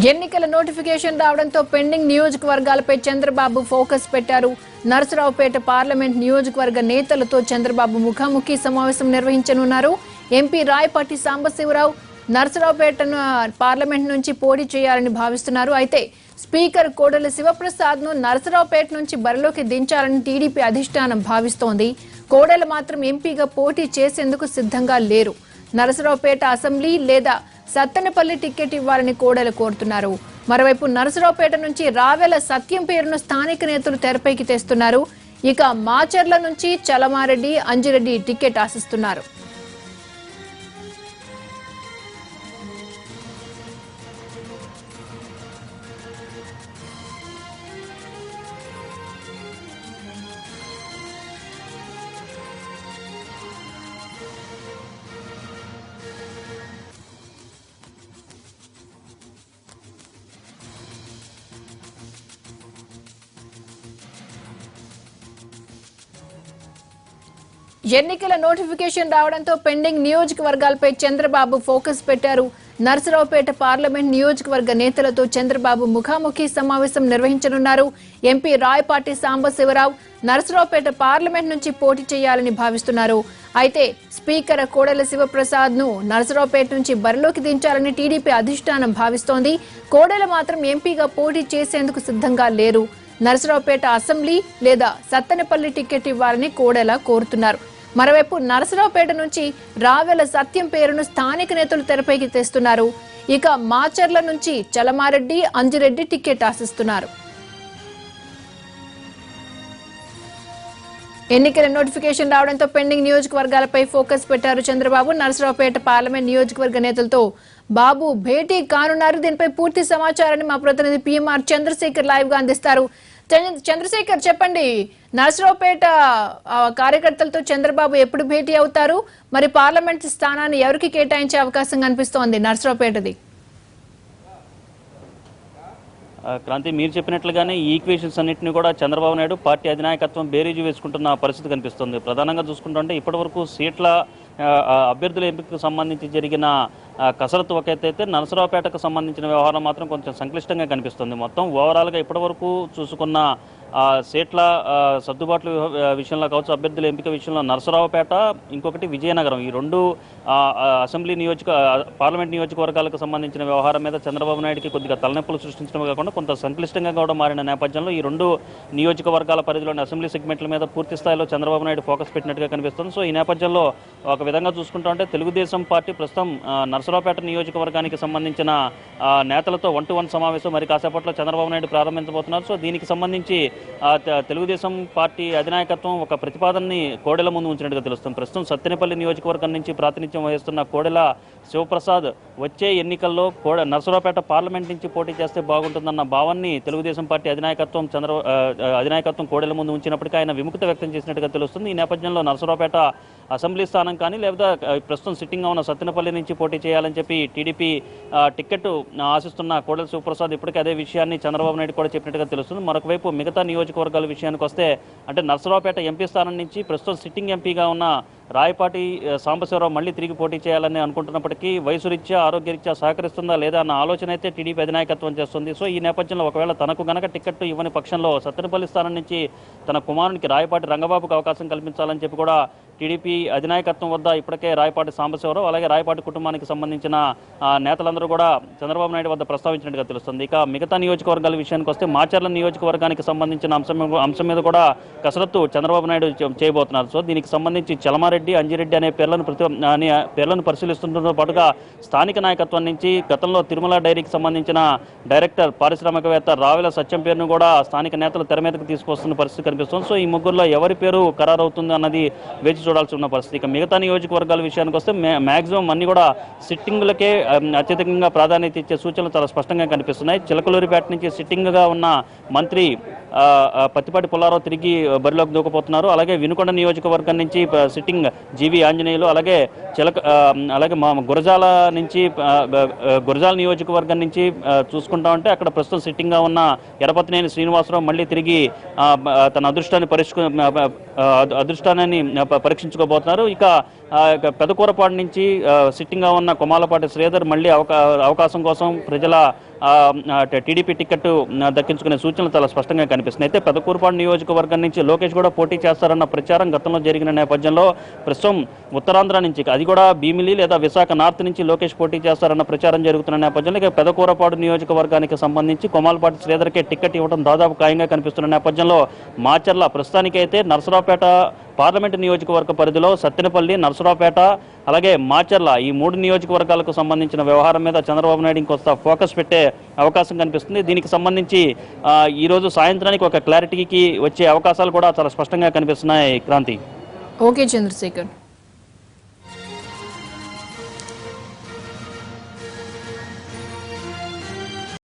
ఎన్నికల నోటిఫికేషన్ రావడంతో pending నియోజకవర్గాలపై Chandrababu focus పెట్టారు. నరసరావుపేట పార్లమెంట్ నియోజకవర్గ నేతలతో చంద్రబాబు ముఖాముఖి సమావేశం నిర్వహించనున్నారు. ఎంపీ రాయపాటి సాంబశివరావు నరసరావుపేట పార్లమెంట్ నుంచి పోటీ చేయాలని భావిస్తున్నారు. అయితే స్పీకర్ కోడెల శివప్రసాద్ ను నరసరావుపేట నుంచి బరిలోకి దించాలని టీడీపీ అధిష్టానం భావిస్తోంది. కోడెల మాత్రం ఎంపీగా పోటీ చేసేందుకు సిద్ధంగా లేరు. నరసరావుపేట అసెంబ్లీ లేదా సత్తెనపల్లి టికెట్ ఇవ్వాలని కోడెల కోరుతున్నారు. మరోవైపు నరసరావుపేట నుంచి రావెల సత్యం పేరును స్థానిక నేతలు తెరపైకి తెస్తున్నారు. ఇక మాచర్ల నుంచి చలమారెడ్డి, అంజిరెడ్డి టికెట్ ఆశిస్తున్నారు. ఎన్నికల నోటిఫికేషన్ రావడంతో పెండింగ్ నియోజకవర్గాలపై చంద్రబాబు ఫోకస్ పెట్టారు. నరసరావుపేట పార్లమెంట్ నియోజకవర్గ నేతలతో చంద్రబాబు ముఖాముఖి సమావేశం నిర్వహించనున్నారు. ఎంపీ రాయపాటి సాంబశివరావు నరసరావుపేట పార్లమెంట్ నుంచి పోటీ చేయాలని భావిస్తున్నారు. అయితే స్పీకర్ కోడెల శివప్రసాద్ ను నరసరావుపేట నుంచి బరిలోకి దించాలని టీడీపీ అధిష్టానం భావిస్తోంది. కోడెల మాత్రం ఎంపీగా పోటీ చేసేందుకు సిద్ధంగా లేరు. నరసరావుపేట అసెంబ్లీ లేదా సత్తెనపల్లి టికెట్ ఇవ్వాలని కోడెల కోరుతున్నారు. మరోవైపు నరసరావుపేట నుంచి రావెల సత్యం పేరును స్థానిక నేతలు తెరపైకి తెస్తున్నారు. ఇక మాచర్ల నుంచి చలమారెడ్డి, అంజిరెడ్డి టికెట్ ఆశిస్తున్నారు. ఎన్నికల నోటిఫికేషన్ రావడంతో పెండింగ్ నియోజకవర్గాలపై ఫోకస్ పెట్టారు చంద్రబాబు. నరసరావుపేట పార్లమెంట్ నియోజకవర్గ నేతలతో బాబు భేటీ కానున్నారు. దీనిపై పూర్తి సమాచారాన్ని మా ప్రతినిధి పిఎంఆర్ చంద్రశేఖర్ లైవ్ గా అందిస్తారు. చంద్రశేఖర్, చెప్పండి, నరసరావుపేట కార్యకర్తలతో చంద్రబాబు ఎప్పుడు భేటీ అవుతారు? మరి పార్లమెంట్ స్థానాన్ని ఎవరికి కేటాయించే అవకాశం కనిపిస్తోంది నరసరావుపేటది? క్రాంతి, మీరు చెప్పినట్లుగానే ఈ ఈక్వేషన్స్ అన్నింటినీ కూడా చంద్రబాబు నాయుడు పార్టీ అధినాయకత్వం బేరీజు వేసుకుంటున్న పరిస్థితి కనిపిస్తుంది. ప్రధానంగా చూసుకుంటుంటే ఇప్పటివరకు సీట్ల అభ్యర్థుల ఎంపికకు సంబంధించి జరిగిన కసరత్తు ఒక ఎత్తైతే నరసరావుపేటకు సంబంధించిన వ్యవహారం మాత్రం కొంచెం సంక్లిష్టంగా కనిపిస్తుంది. మొత్తం ఓవరాల్గా ఇప్పటివరకు చూసుకున్న సీట్ల సర్దుబాట్ల విషయంలో కావచ్చు, అభ్యర్థుల ఎంపిక విషయంలో నరసరావుపేట, ఇంకొకటి విజయనగరం, ఈ రెండు అసెంబ్లీ పార్లమెంట్ నియోజకవర్గాలకు సంబంధించిన వ్యవహారం మీద చంద్రబాబు నాయుడుకి కొద్దిగా తలనొప్పులు సృష్టించడమే కాకుండా కొంత సంక్లిష్టంగా కూడా మారిన నేపథ్యంలో ఈ రెండు నియోజకవర్గాల పరిధిలోని అసెంబ్లీ సెగ్మెంట్ల మీద పూర్తి స్థాయిలో చంద్రబాబు నాయుడు ఫోకస్ పెట్టినట్టుగా కనిపిస్తుంది. సో ఈ నేపథ్యంలో ఒక విధంగా చూసుకుంటా ఉంటే తెలుగుదేశం పార్టీ ప్రస్తుతం నరసరావుపేట నియోజకవర్గానికి సంబంధించిన నేతలతో 1-to-1 సమావేశం మరి కాసేపట్లో చంద్రబాబు నాయుడు ప్రారంభించబోతున్నారు. సో దీనికి సంబంధించి తెలుగుదేశం పార్టీ అధినాయకత్వం ఒక ప్రతిపాదనని కోడెల ముందు ఉంచినట్టుగా తెలుస్తుంది. ప్రస్తుతం సత్తెనపల్లి నియోజకవర్గం నుంచి ప్రాతినిధ్యం వహిస్తున్న కోడెల శివప్రసాద్ వచ్చే ఎన్నికల్లో నరసరావుపేట పార్లమెంట్ నుంచి పోటీ చేస్తే బాగుంటుందన్న భావాన్ని తెలుగుదేశం పార్టీ అధినాయకత్వం కోడెల ముందు ఉంచినప్పటికీ ఆయన విముఖత వ్యక్తం చేసినట్టుగా తెలుస్తుంది. ఈ నేపథ్యంలో నరసరావుపేట అసెంబ్లీ స్థానం కానీ లేదా ప్రస్తుతం సిట్టింగ్గా ఉన్న సత్తెనపల్లి నుంచి పోటీ చేయాలని చెప్పి టీడీపీ టికెట్ ఆశిస్తున్న కోడెల శివప్రసాద్ ఇప్పటికీ అదే విషయాన్ని చంద్రబాబు నాయుడు కూడా చెప్పినట్టుగా తెలుస్తుంది. మరొకవైపు మిగతా నియోజకవర్గాల విషయానికి వస్తే అంటే నరసరావుపేట ఎంపీ స్థానం నుంచి ప్రస్తుతం సిట్టింగ్ ఎంపీగా ఉన్న రాయపాటి సాంబశివరావు మళ్ళీ తిరిగి పోటీ చేయాలని అనుకుంటున్నప్పటికీ వయసు రీత్యా, ఆరోగ్యరీత్యా సహకరిస్తుందా లేదా అన్న ఆలోచన అయితే టీడీపీ అధినాయకత్వం చేస్తుంది. సో ఈ నేపథ్యంలో ఒకవేళ తనకు గనక టికెట్ ఇవ్వని పక్షంలో సత్తెనపల్లి స్థానం నుంచి తన కుమారునికి రాయపాటి రంగబాబుకు అవకాశం కల్పించాలని చెప్పి కూడా టీడీపీ అధినాయకత్వం వద్ద ఇప్పటికే రాయపాటి సాంబశివరావు అలాగే రాయపాటి కుటుంబానికి సంబంధించిన నేతలందరూ కూడా చంద్రబాబు నాయుడు వద్ద ప్రస్తావించినట్టుగా తెలుస్తుంది. ఇక మిగతా నియోజకవర్గాల విషయానికి వస్తే మాచర్ల నియోజకవర్గానికి సంబంధించిన అంశం మీద కూడా కసరత్తు చంద్రబాబు నాయుడు చేయబోతున్నారు. సో దీనికి సంబంధించి చలమారెడ్డి, అంజిరెడ్డి అనే పేర్లను పరిశీలిస్తుండటంతో పాటుగా స్థానిక నాయకత్వం నుంచి గతంలో తిరుమల డైరీకి సంబంధించిన డైరెక్టర్ పారిశ్రామికవేత్త రావెల సత్యం పేరును కూడా స్థానిక నేతలు తెర మీదకు తీసుకొస్తున్న పరిస్థితి కనిపిస్తుంది. సో ఈ ముగ్గురులో ఎవరి పేరు ఖరారవుతుంది అన్నది వేచి చూడాల్సి ఉన్న పరిస్థితి. ఇక మిగతా నియోజకవర్గాల విషయానికి వస్తే మ్యాక్సిమం అన్ని కూడా సిట్టింగ్లకే అత్యధికంగా ప్రాధాన్యత ఇచ్చే సూచనలు చాలా స్పష్టంగా కనిపిస్తున్నాయి. చిలకలూరిపేట నుంచి సిట్టింగ్గా ఉన్న మంత్రి పత్తిపాటి పుల్లారావు తిరిగి బరిలోకి దూకపోతున్నారు. అలాగే వినుకొండ నియోజకవర్గం నుంచి సిట్టింగ్ జీవి ఆంజనేయులు, అలాగే మా గురజాల నియోజకవర్గం నుంచి చూసుకుంటా ఉంటే అక్కడ ప్రస్తుతం సిట్టింగ్గా ఉన్న ఎరపతినేని శ్రీనివాసరావు మళ్ళీ తిరిగి తన అదృష్టాన్ని పరీక్షించుకోబోతున్నారు. ఇక పెదకూరపాడు నుంచి సిట్టింగ్గా ఉన్న కొమాలపాటి శ్రీధర్ మళ్ళీ అవకాశం కోసం ప్రజల టీడీపీ టికెట్ దక్కించుకునే సూచనలు చాలా స్పష్టంగా కనిపిస్తున్నాయి. అయితే పెదకూరుపాడు నియోజకవర్గం నుంచి లోకేష్ కూడా పోటీ చేస్తారన్న ప్రచారం గతంలో జరిగిన నేపథ్యంలో ప్రస్తుతం ఉత్తరాంధ్ర నుంచి, అది కూడా భీమిలి లేదా విశాఖ నార్త్ నుంచి లోకేష్ పోటీ చేస్తారన్న ప్రచారం జరుగుతున్న నేపథ్యంలో ఇక పెదకూరపాడు నియోజకవర్గానికి సంబంధించి కొమాలపాటి శ్రీధర్కే టికెట్ ఇవ్వడం దాదాపు ఖాయంగా కనిపిస్తున్న నేపథ్యంలో మాచర్ల ప్రస్తుతానికైతే నరసరావుపేట పార్లమెంటు నియోజకవర్గ పరిధిలో సత్తెనపల్లి, నరసరావుపేట అలాగే మాచర్ల ఈ 3 నియోజకవర్గాలకు సంబంధించిన వ్యవహారం మీద చంద్రబాబు నాయుడు ఇంకొంత ఫోకస్ పెట్టే అవకాశం కనిపిస్తుంది. దీనికి సంబంధించి ఈరోజు సాయంత్రానికి ఒక క్లారిటీకి వచ్చే అవకాశాలు కూడా చాలా స్పష్టంగా కనిపిస్తున్నాయి. క్రాంతి. ఓకే చంద్రశేఖర్.